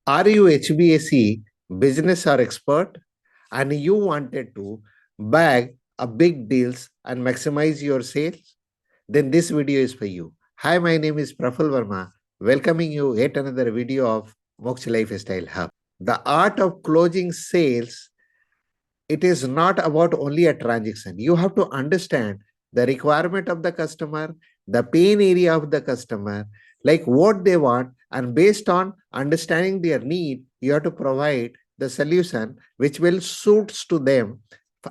Are you HVAC business or expert and you wanted to bag a big deals and maximize your sales? Then this video is for you. Hi, my name is Praful Varma, welcoming you yet another video of Moksha Lifestyle Hub. The art of closing sales, it is not about only a transaction. You have to understand the requirement of the customer, the pain area of the customer, like what they want, and based on understanding their need, you have to provide the solution which will suits to them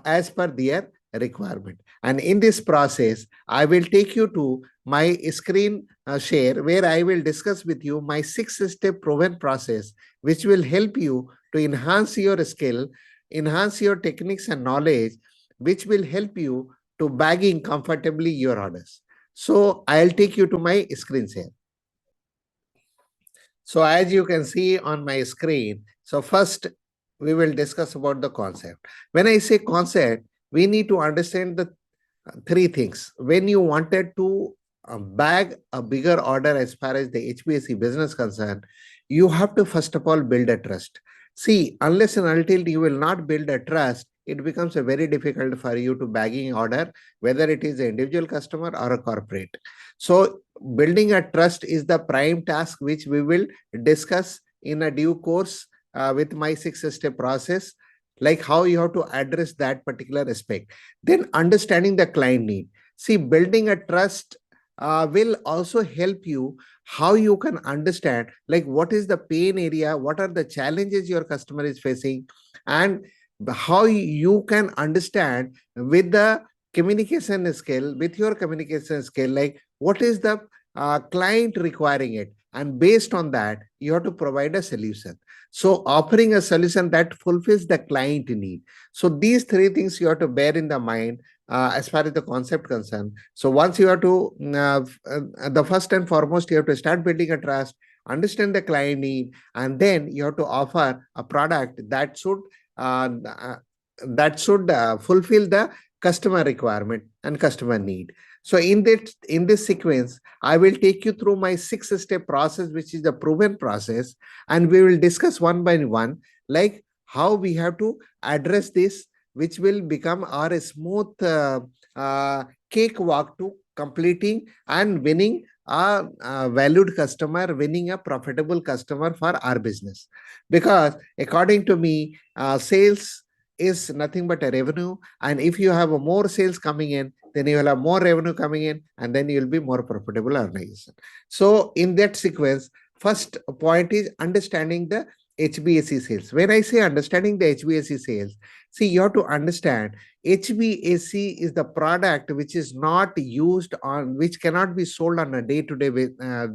as per their requirement. And in this process, I will take you to my screen share where I will discuss with you my 6-step proven process, which will help you to enhance your skill, enhance your techniques and knowledge, which will help you to bagging comfortably your orders. So I'll take you to my screen share. So as you can see on my screen, so first we will discuss about the concept. When I say concept, we need to understand the three things. When you wanted to bag a bigger order as far as the HVAC business concerned, you have to first of all build a trust. See, unless and until you will not build a trust, it becomes a very difficult for you to bagging order, whether it is an individual customer or a corporate. So building a trust is the prime task which we will discuss in a due course with my 6-step process, like how you have to address that particular aspect. Then understanding the client need. See, building a trust will also help you how you can understand like what is the pain area, what are the challenges your customer is facing, and how you can understand with the communication skill, with your communication skill, like what is the client requiring it, and based on that you have to provide a solution. So offering a solution that fulfills the client need. So these three things you have to bear in the mind as far as the concept concerned. So once you have to, the first and foremost, you have to start building a trust, understand the client need, and then you have to offer a product that should fulfill the customer requirement and customer need. So in this sequence, I will take you through my 6-step process, which is the proven process, and we will discuss one by one, like how we have to address this, which will become our smooth cakewalk to completing and winning a valued customer, winning a profitable customer for our business. Because according to me, sales is nothing but a revenue. And if you have more sales coming in, then you will have more revenue coming in, and then you will be more profitable organization. So in that sequence, first point is understanding the HVAC sales. When I say understanding the HVAC sales, see, you have to understand HVAC is the product which is not used on, which cannot be sold on a day-to-day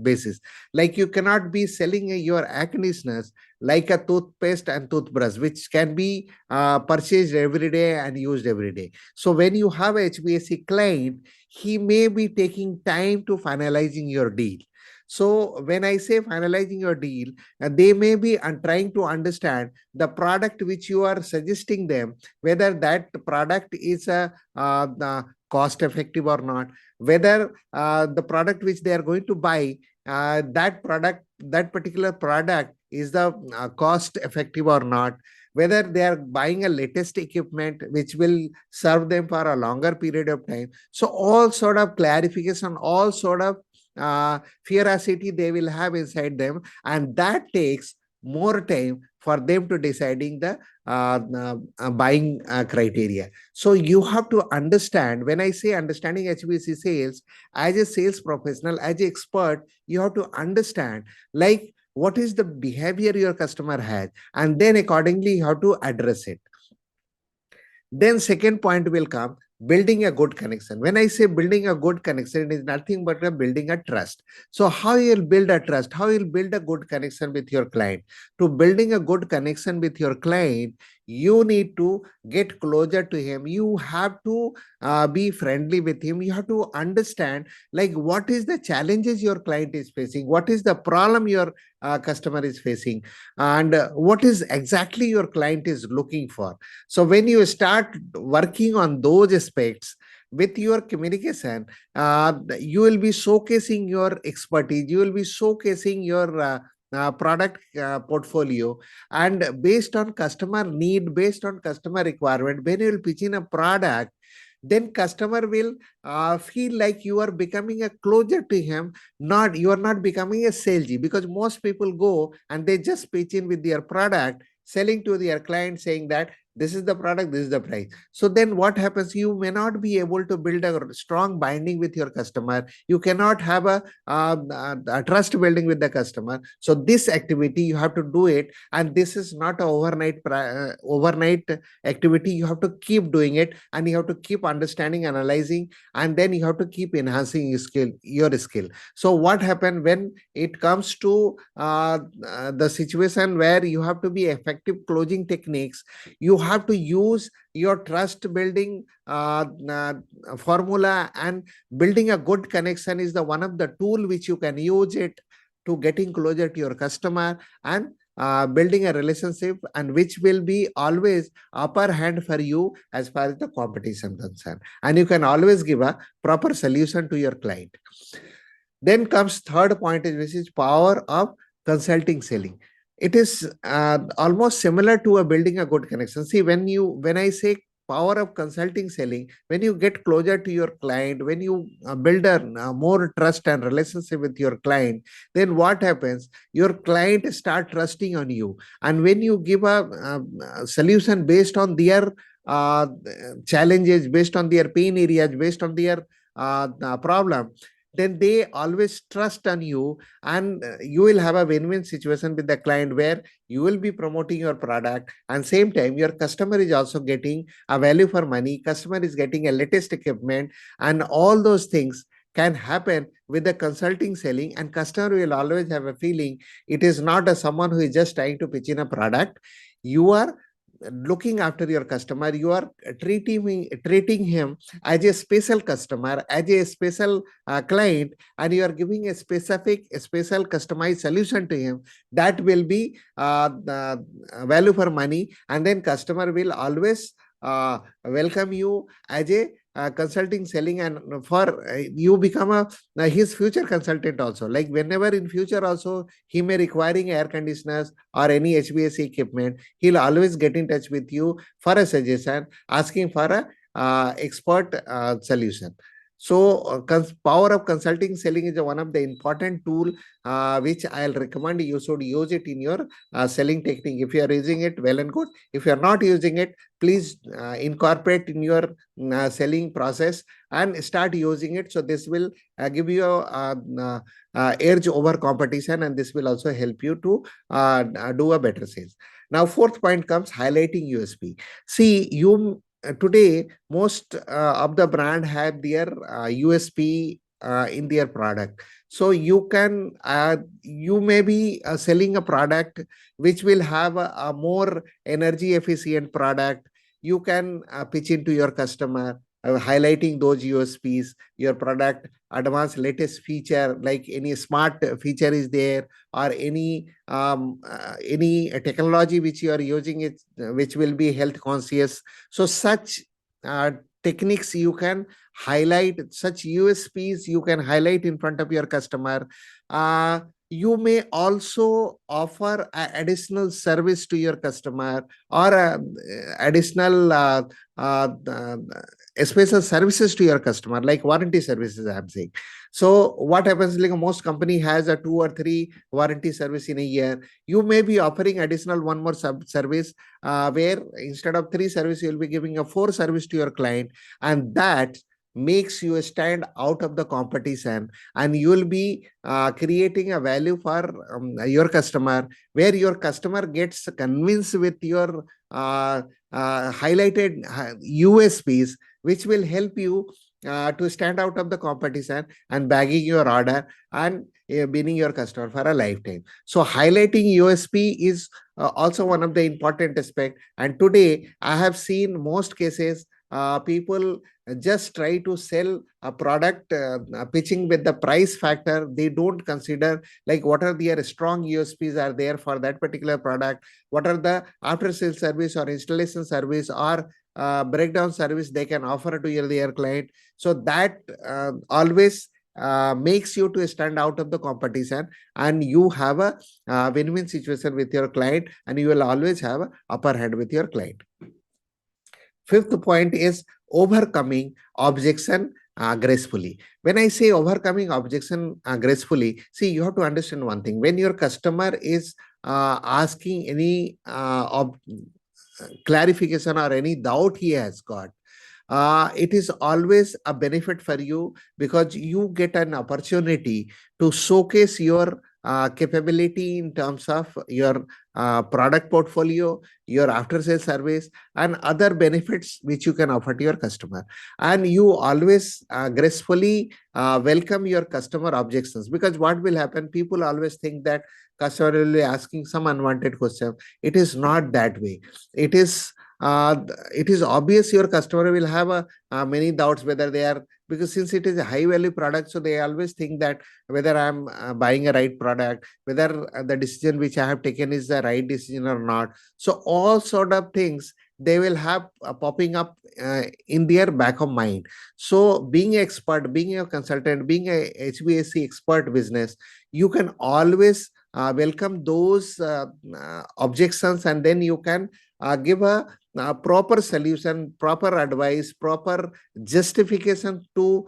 basis. Like you cannot be selling your air conditioners like a toothpaste and toothbrush, which can be purchased every day and used every day. So when you have a HVAC client, he may be taking time to finalizing your deal. So when I say finalizing your deal, they may be trying to understand the product which you are suggesting them, whether that product is cost effective or not, whether the product which they are going to buy, that particular product is the cost effective or not, whether they are buying a latest equipment which will serve them for a longer period of time. So all sort of clarification, all sort of curiosity they will have inside them, and that takes more time for them to deciding the buying criteria. So you have to understand, when I say understanding HVAC sales, as a sales professional, as an expert, you have to understand like what is the behavior your customer has, and then accordingly you have to address it. Then second point will come, building a good connection. When I say building a good connection, it is nothing but building a trust. So how you'll build a trust, how you'll build a good connection with your client. To building a good connection with your client, you need to get closer to him. You have to be friendly with him. You have to understand like what is the challenges your client is facing, what is the problem your customer is facing, and what is exactly your client is looking for. So when you start working on those aspects with your communication, you will be showcasing your expertise, you will be showcasing your product portfolio, and based on customer need, based on customer requirement, when you will pitch in a product, then customer will feel like you are becoming a closer to him, not you are not becoming a salesy, because most people go and they just pitch in with their product, selling to their client, saying that this is the product, this is the price. So then what happens, you may not be able to build a strong binding with your customer, you cannot have a trust building with the customer. So this activity you have to do it, and this is not a overnight activity. You have to keep doing it, and you have to keep understanding, analyzing, and then you have to keep enhancing your skill. So what happened when it comes to the situation where you have to be effective closing techniques, you have to use your trust building formula, and building a good connection is the one of the tool which you can use it to getting closer to your customer, and building a relationship, and which will be always upper hand for you as far as the competition concerned, and you can always give a proper solution to your client. Then comes third point, which is power of consulting selling. It is almost similar to a building a good connection. See, when I say power of consulting selling, when you get closer to your client, when you build a more trust and relationship with your client, then what happens, your client start trusting on you, and when you give a solution based on their challenges, based on their pain areas, based on their problem, then they always trust on you, and you will have a win-win situation with the client, where you will be promoting your product, and same time your customer is also getting a value for money, customer is getting a latest equipment, and all those things can happen with the consulting selling. And customer will always have a feeling it is not a someone who is just trying to pitch in a product. You are looking after your customer, you are treating him as a special customer, as a special client, and you are giving a special customized solution to him, that will be the value for money, and then customer will always welcome you as a consulting selling, and for you become a his future consultant also. Like whenever in future also he may requiring air conditioners or any HVAC equipment, he'll always get in touch with you for a suggestion, asking for a expert solution. So power of consulting selling is one of the important tool which I'll recommend you should use it in your selling technique. If you are using it, well and good. If you are not using it, please incorporate in your selling process and start using it. So this will give you a edge over competition, and this will also help you to do a better sales. Now, fourth point comes highlighting USP. See, you today most of the brand have their USP in their product. So you may be selling a product which will have a more energy efficient product. You can pitch into your customer, highlighting those USPs, your product, advanced latest feature, like any smart feature is there, or any technology which you are using it, which will be health conscious. So such techniques you can highlight, such USPs you can highlight in front of your customer. You may also offer additional service to your customer, or additional special services to your customer, like warranty services, I'm saying. So what happens, like most company has a 2 or 3 warranty service in a year. You may be offering additional one more service, where instead of 3 service, you'll be giving a 4 service to your client, and that makes you stand out of the competition, and you will be creating a value for your customer, where your customer gets convinced with your highlighted USPs, which will help you to stand out of the competition and bagging your order, and winning your customer for a lifetime. So highlighting USP is also one of the important aspect. And today I have seen most cases people just try to sell a product, pitching with the price factor. They don't consider like what are their strong USPs are there for that particular product, what are the after sales service or installation service or breakdown service they can offer to their client. So that always makes you to stand out of the competition, and you have a win-win situation with your client, and you will always have a upper hand with your client. Fifth point is overcoming objection gracefully. When I say overcoming objection gracefully, see, you have to understand one thing. When your customer is asking any clarification or any doubt he has got, it is always a benefit for you, because you get an opportunity to showcase your capability in terms of your product portfolio, your after sales service, and other benefits which you can offer to your customer. And you always gracefully welcome your customer objections, because what will happen, people always think that customer will be asking some unwanted question. It is not that way. It is uh, it is obvious your customer will have many doubts whether they are, because since it is a high value product, so they always think that whether I'm buying a right product, whether the decision which I have taken is the right decision or not. So all sort of things they will have popping up in their back of mind. So being an expert, being a consultant, being a HVAC expert business, you can always welcome those objections, and then you can give a proper solution, proper advice, proper justification to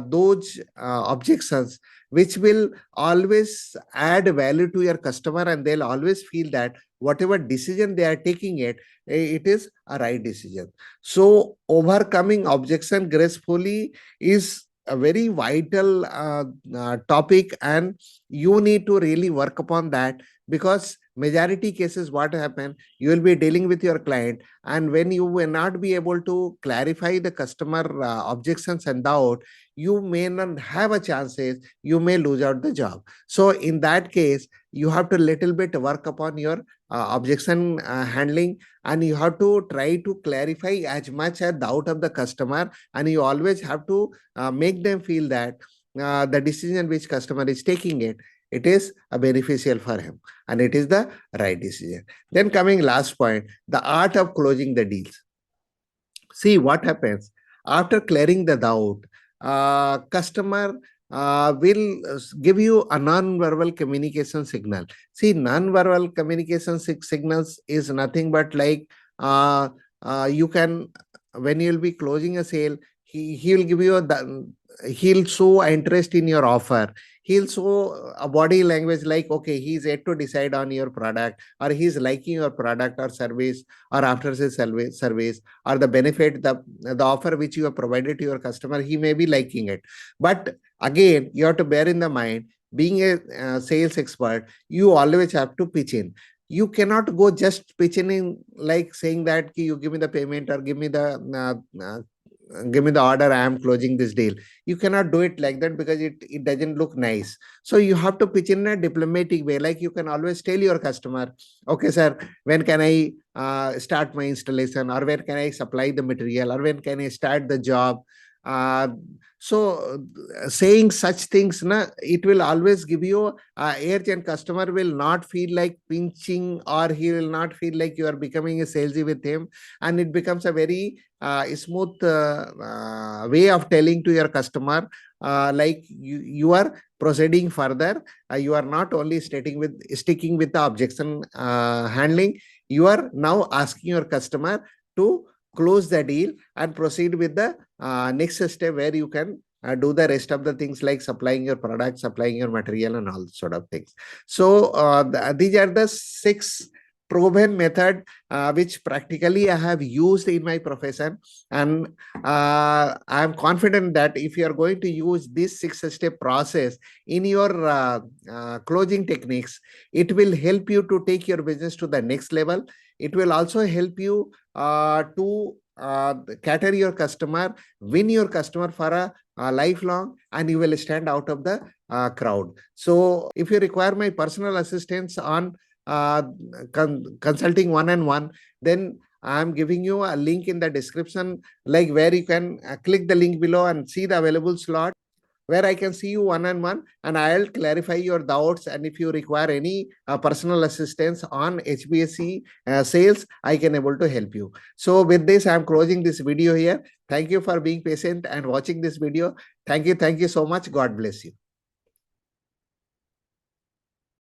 those objections, which will always add value to your customer, and they'll always feel that whatever decision they are taking it is a right decision. So overcoming objection gracefully is a very vital topic, and you need to really work upon that, because majority cases what happen, you will be dealing with your client, and when you will not be able to clarify the customer objections and doubt, you may not have a chances, you may lose out the job. So in that case, you have to little bit work upon your objection handling, and you have to try to clarify as much as doubt of the customer, and you always have to make them feel that the decision which customer is taking it is a beneficial for him, and it is the right decision. Then coming last point, the art of closing the deals. See what happens after clearing the doubt. Customer will give you a non-verbal communication signal. See, non-verbal communication signals is nothing but like you can, when you'll be closing a sale, he will give you he'll show interest in your offer. He'll show a body language like, okay, he's yet to decide on your product, or he's liking your product or service, or after sales service, or the benefit, the offer which you have provided to your customer, he may be liking it. But again, you have to bear in the mind, being a sales expert, you always have to pitch in. You cannot go just pitching in like saying that you give me the payment, or give me the order, I am closing this deal. You cannot do it like that, because it doesn't look nice. So you have to pitch in a diplomatic way. Like you can always tell your customer, okay sir, when can I start my installation, or when can I supply the material, or when can I start the job. uh, saying such things, it will always give you edge, and customer will not feel like pinching, or he will not feel like you are becoming a salesy with him, and it becomes a very smooth way of telling to your customer, like you are proceeding further. You are not only sticking with the objection handling, you are now asking your customer to close the deal and proceed with the next step, where you can do the rest of the things like supplying your product, supplying your material, and all sort of things. So these are the 6 proven method which practically I have used in my profession, and I am confident that if you are going to use this 6-step process in your closing techniques, it will help you to take your business to the next level. It will also help you to cater your customer, win your customer for a lifelong, and you will stand out of the crowd. So if you require my personal assistance on consulting one-on-one, then I'm giving you a link in the description, like where you can click the link below and see the available slot. where I can see you one-on-one and I'll clarify your doubts. And if you require any personal assistance on HBSC sales, I can able to help you. So with this, I'm closing this video here. Thank you for being patient and watching this video. Thank you. Thank you so much. God bless you.